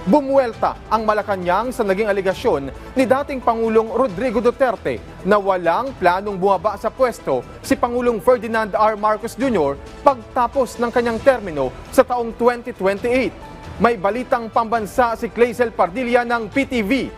Bumuelta ang Malacanang sa naging aligasyon ni dating Pangulong Rodrigo Duterte na walang planong bumaba sa pwesto si Pangulong Ferdinand R. Marcos Jr. pagtapos ng kanyang termino sa taong 2028. May balitang pambansa si Clazel Pardilla ng PTV.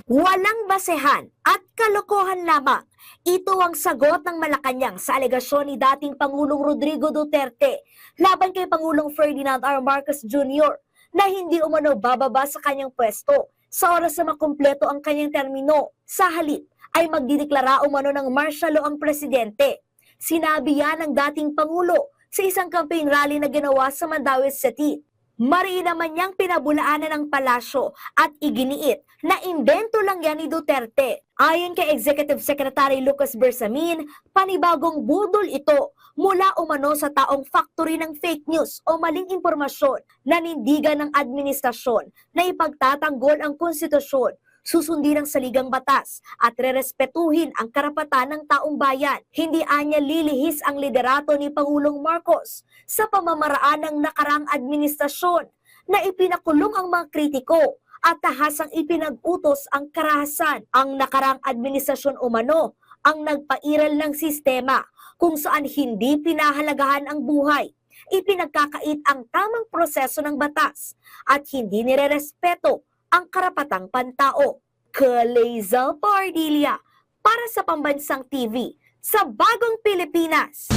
Walang basehan at kalokohan lamang. Ito ang sagot ng Malacanang sa alegasyon ni dating Pangulong Rodrigo Duterte laban kay Pangulong Ferdinand R. Marcos Jr. na hindi umano bababa sa kanyang pwesto sa oras na makumpleto ang kanyang termino. Sa halip ay magdideklara umano ng martial law ang presidente. Sinabi yan ng dating Pangulo sa isang campaign rally na ginawa sa Mandaue City. Mariin naman niyang pinabulaanan ng palasyo at iginiit na imbento lang yan ni Duterte. Ayon kay Executive Secretary Lucas Bersamin, panibagong budol ito mula umano sa taong factory ng fake news o maling impormasyon na nindigan ng administrasyon na ipagtatanggol ang konstitusyon, susundin ang saligang batas at rerespetuhin ang karapatan ng taong bayan. Hindi anya lilihis ang liderato ni Pangulong Marcos sa pamamaraan ng nakarang administrasyon na ipinakulong ang mga kritiko at tahasang ipinag-utos ang karahasan. Ang nakarang administrasyon umano ang nagpairal ng sistema kung saan hindi pinahalagahan ang buhay, ipinagkakait ang tamang proseso ng batas at hindi nirerespeto ang karapatang pantao. Clazel Pardilla para sa Pambansang TV sa Bagong Pilipinas.